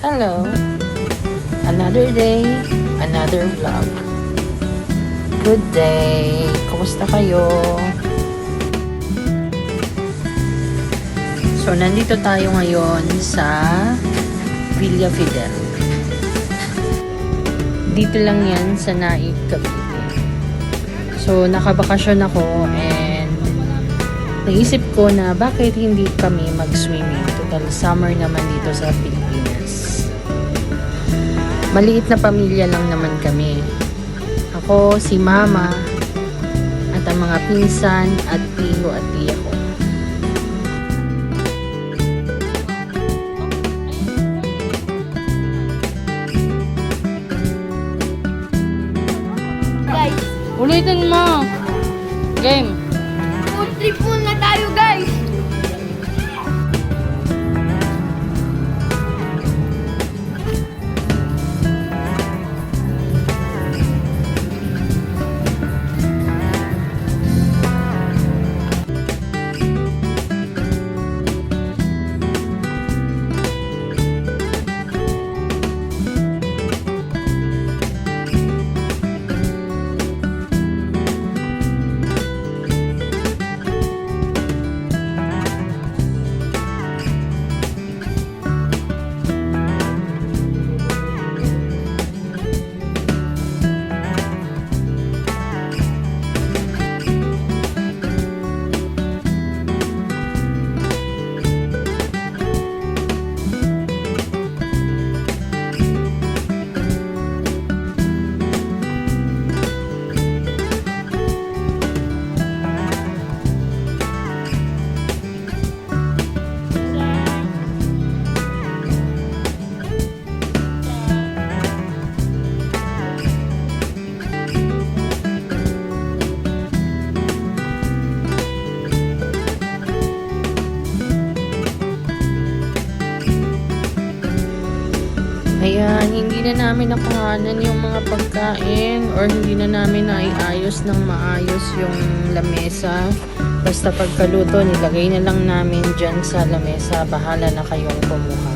Hello! Another day, another vlog. Good day! Kumusta kayo? So, nandito tayo ngayon sa Villa Fidel. Dito lang yan sa Naik, Cavite. So, nakabakasyon ako and naisip ko na bakit hindi kami mag-swimming. Total summer naman dito sa Pilipinas. Maliit na pamilya lang naman kami. Ako, si mama, at ang mga pinsan at tiyo at tiya ko. Guys, Ulitin mo! Game! food trip muna tayo guys! Ayan, hindi na namin nakuhanan yung mga pagkain or hindi na namin naiayos ng maayos yung lamesa. Basta pagkaluto, nilagay na lang namin dyan sa lamesa. Bahala na kayong kumuha.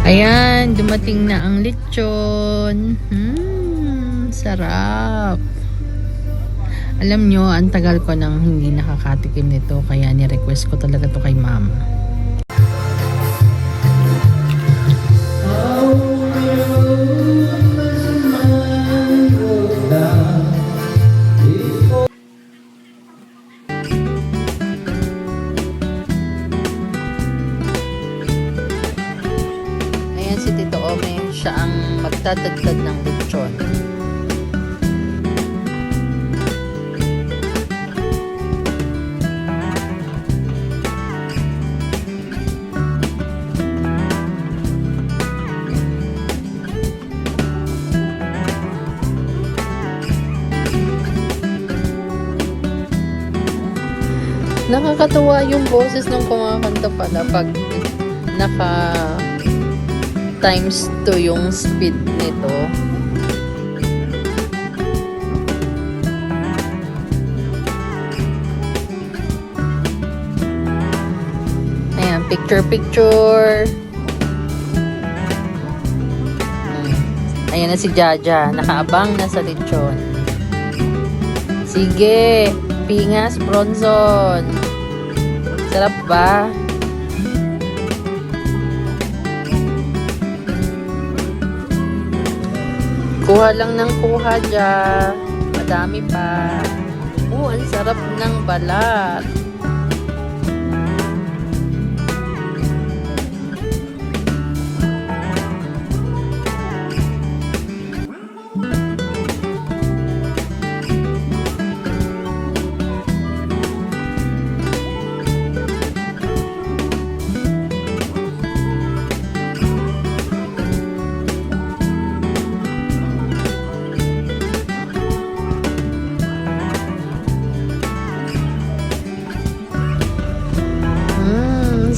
Ayan, dumating na ang lechon. Sarap. Alam nyo, ang tagal ko nang hindi nakakatikim nito. Kaya ni-request ko talaga to kay mama. Ayan si Tito Ome, siya ang magtatagtad ng lechon. Nakakatuwa yung boses ng kumakanta pala pag naka times 2 yung speed nito. Ayan, picture. Ayan na si Jaja, nakaabang na sa lechon. Sige, Pingas Bronson. Sarap ba? Kuha lang ng kuha dyan. Madami pa. Ang sarap ng balat.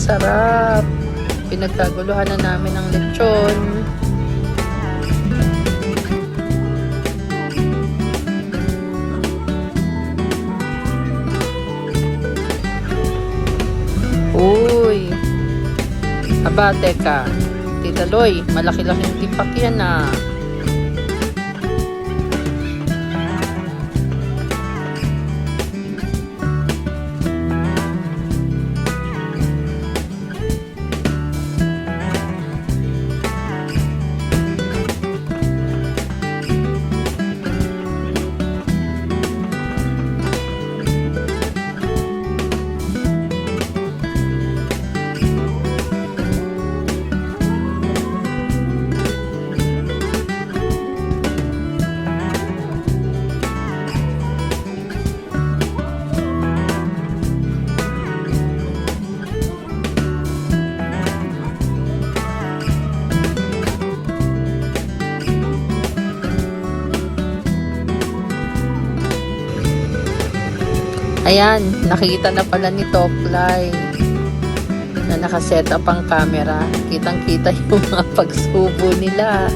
Sarap. Pinagkaguluhan na namin ang lechon. ba, teka? Tita Loy, malaki-laking tipak yan ah. Ayan, nakita na pala ni Toklay na nakaset up ang camera. Kitang-kita yung mga pagsubo nila.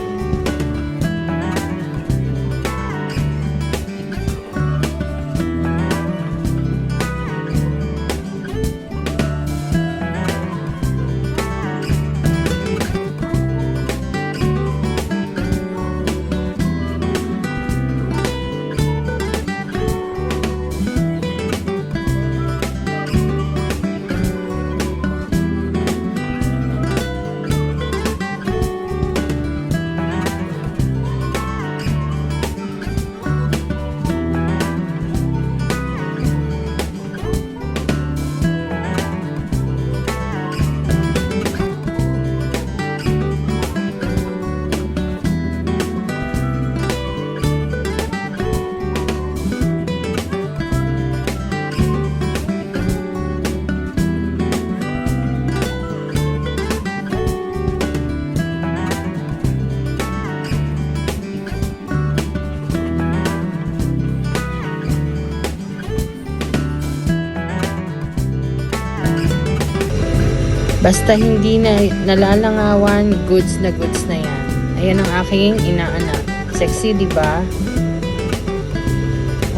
Basta hindi na nalalangawan, goods na yan. Ayan ang aking inaanak. Sexy, di ba?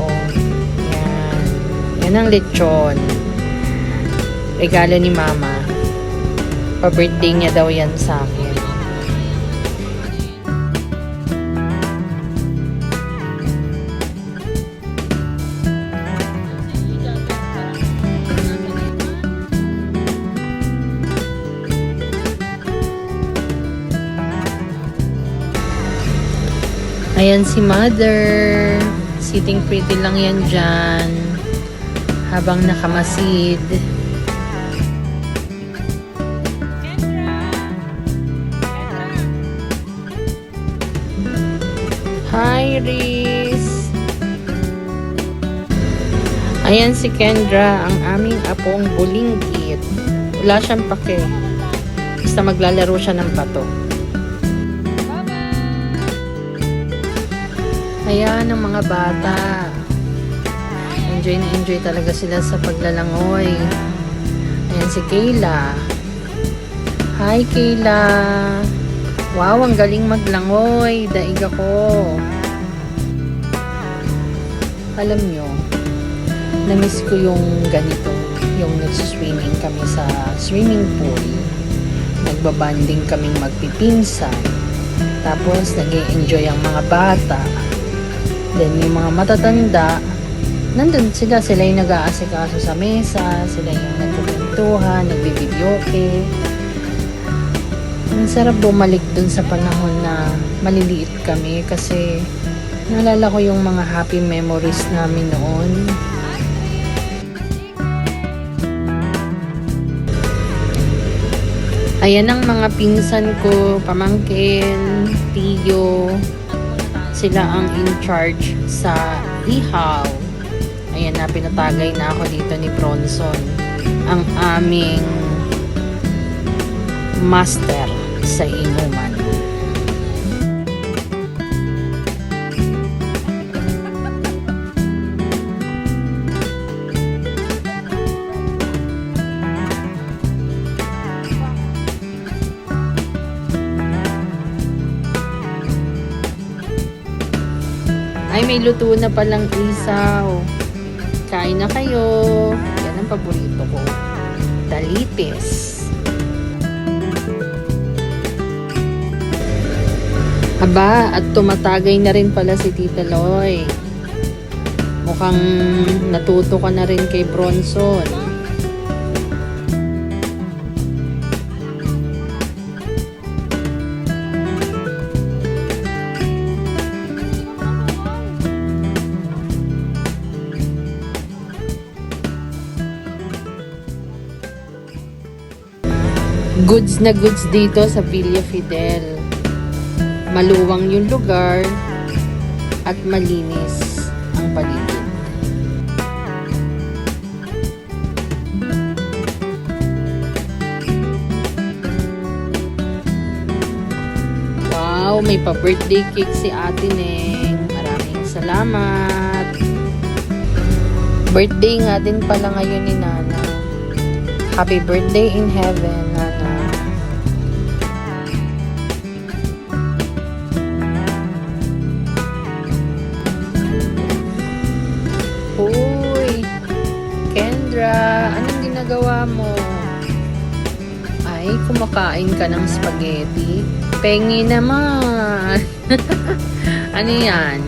Oh, yan. Yan ang lechon. Regalo ni Mama. Pa-birthday niya daw yan sa akin. Ayan si Mother. Sitting pretty lang yan dyan. Habang nakamasid. Hi, Riz. Ayan si Kendra, ang aming apong bulingkit. Wala siyang pake. Basta maglalaro siya ng pato. Ayan ang mga bata. Enjoy na enjoy talaga sila sa paglalangoy. Ayan si Kayla. Hi Kayla. Wow, ang galing maglangoy. Daig ako. Alam nyo, na-miss ko yung ganito. Yung nagsiswimming kami sa swimming pool. Nagbabanding kaming magpipinsan. Tapos, nag-i-enjoy ang mga bata. Then, yung mga matatanda, nandun sila yung nag-aasikaso sa mesa, sila yung nagkukuntuhan, nagbibidyoke. Ang sarap bumalik dun sa panahon na maliliit kami kasi naalala ko yung mga happy memories namin noon. Ayan ang mga pinsan ko, pamangkin, tiyo. Sila ang in charge sa ihaw. Ayan na, pinatagay na ako dito ni Bronson. Ang aming master sa inuman. Ay, may luto na palang isaw. Kain na kayo. Yan ang paborito ko. Dalitis. Aba, at tumatagay na rin pala si Tita Loy. Mukhang natuto ka na rin kay Bronson. Goods na goods dito sa Villa Fidel. Maluwang yung lugar at malinis ang paligid. Wow, may pa-birthday cake si Ate Neng. Maraming salamat. Birthday nga din pala ngayon ni Nana. Happy birthday in heaven, Nana. Uy, Kendra, anong ginagawa mo? Ay, kumakain ka ng spaghetti? Pengi naman. Ano yan?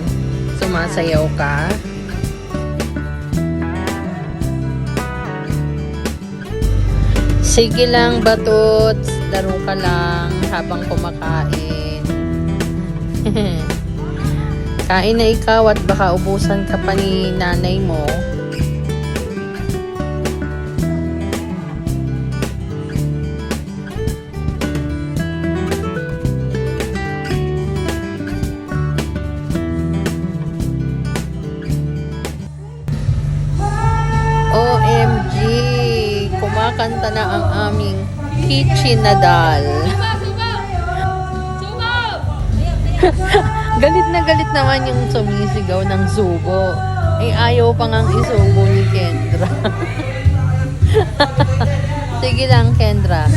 Sumasayaw ka? Sige lang, Batots. Laro ka lang habang kumakain. Kain na ikaw at baka ubusan ka pa ni nanay mo. OMG! Kumakanta na ang aming Kichi Nadal. Galit na galit naman yung sumisigaw ng subo. Eh, ayaw pa ngang isubo ni Kendra. Sige lang, Kendra.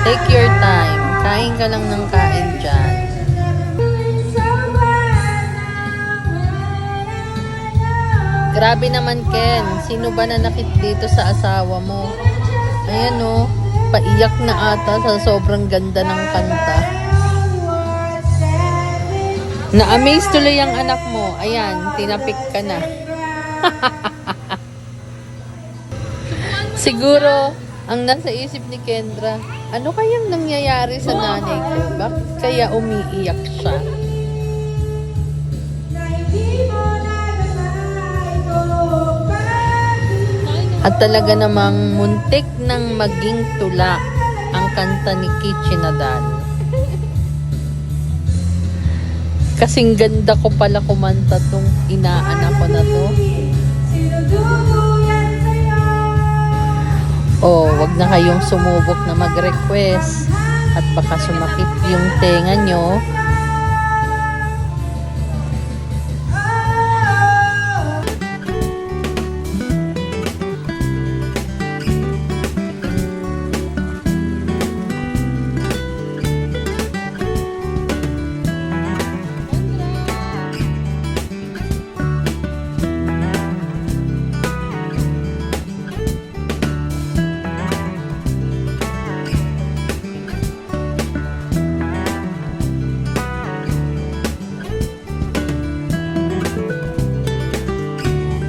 Take your time. Kain ka lang ng kain dyan. Grabe naman, Ken. Sino ba na nakit dito sa asawa mo? Ayan o. Paiyak na ata sa sobrang ganda ng kanta. Na-amaze tuloy ang anak mo. Ayan, tinapik ka na. Siguro, ang nasa isip ni Kendra, ano kayang nangyayari sa nanay ko? Bakit kaya umiiyak siya? At talaga namang muntik nang maging tula ang kanta ni Kichi Nadal. Kasing ganda ko pala kumanta tong inaanak ko na to. Oh, wag na kayong sumubok na mag-request at baka sumakit yung tenga nyo.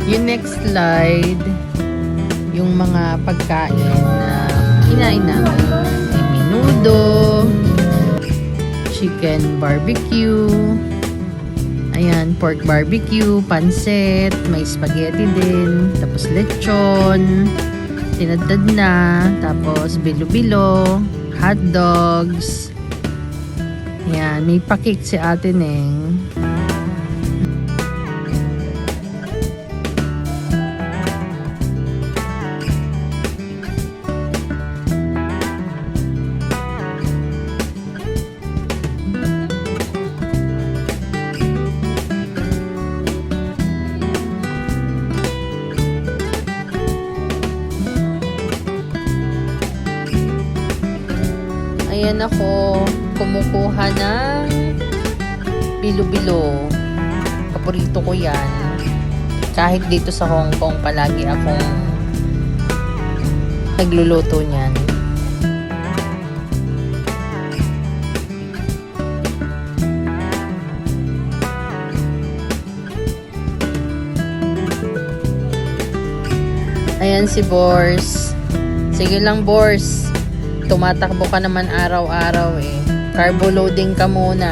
Yung next slide, yung mga pagkain na kinain namin. May menudo, chicken barbecue, ayan, pork barbecue, pancit, may spaghetti din, tapos lechon, tinadtad na, tapos bilo-bilo, hot dogs, ayan, may pakik si Ate Neng. Ayan ako, kumukuha ng bilo-bilo. Paborito ko yan. Kahit dito sa Hong Kong, palagi akong nagluluto niyan. Ayan si Bors. Sige lang, Bors. Tumatakbo ka naman araw-araw eh. Carbo loading ka muna.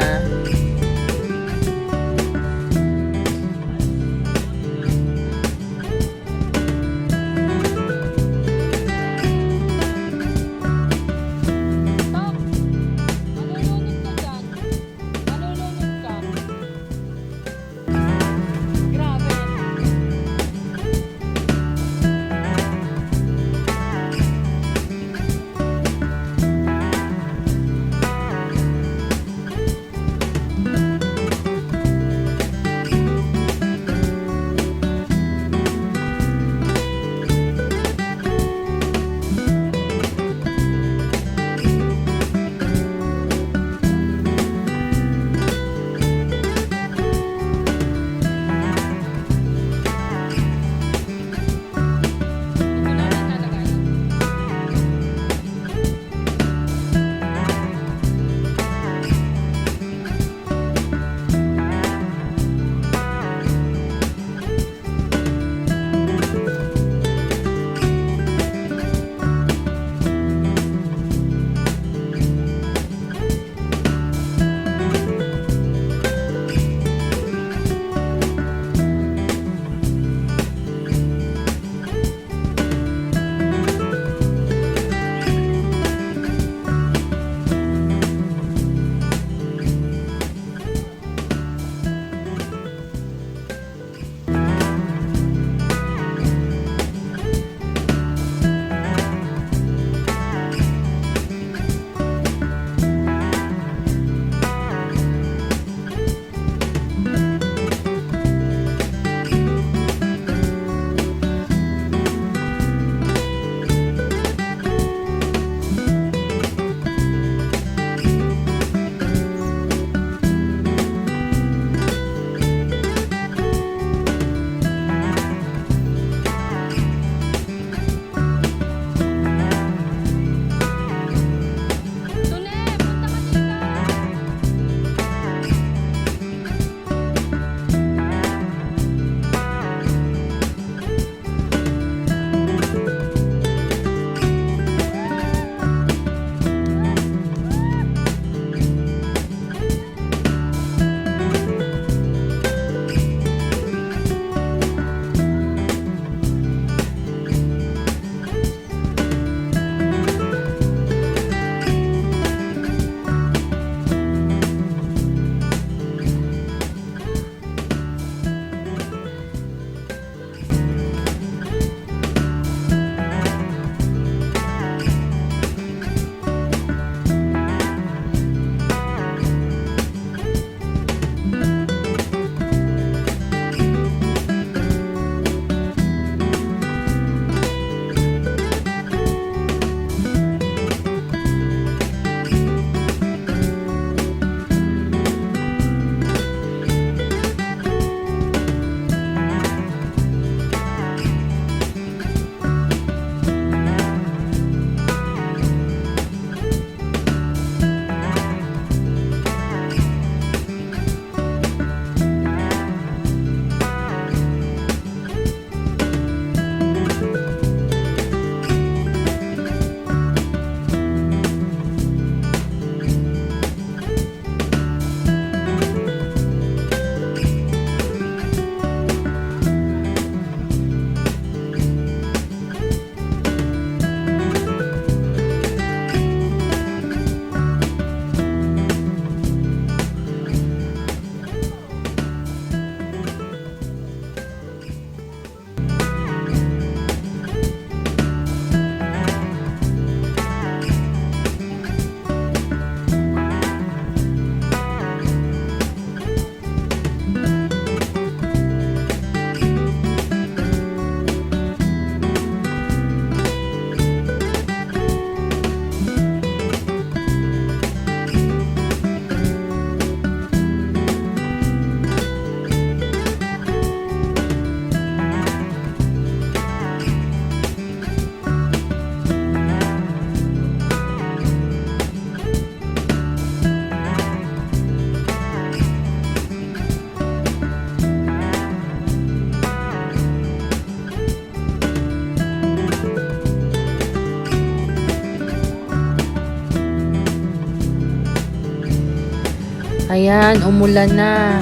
Ayan, umulan na.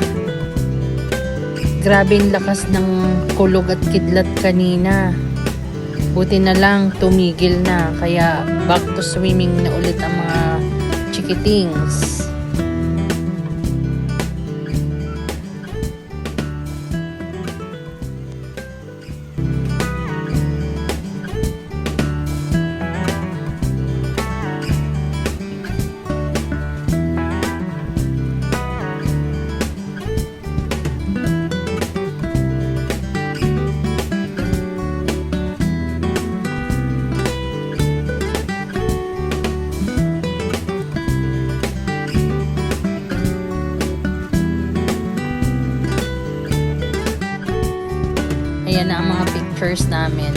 Grabing lakas ng kulog at kidlat kanina. Buti na lang tumigil na. Kaya back to swimming na ulit ang mga chikitings. Ayan na ang mga pictures namin.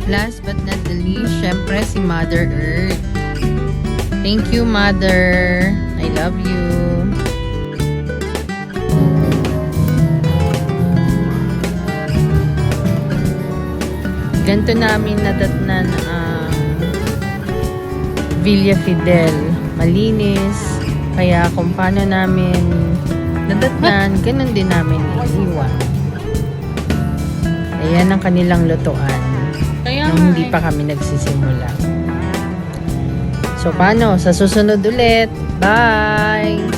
Last but not the least, syempre si Mother Earth. Thank you, Mother. I love you. Ganito namin nadatnan ang Villa Fidel. Malinis. Kaya kung paano namin nadatnan, ganun din namin iiwan. Ayan ang kanilang lutuan. Nung hindi pa kami nagsisimula. So, paano? Sa susunod ulit. Bye!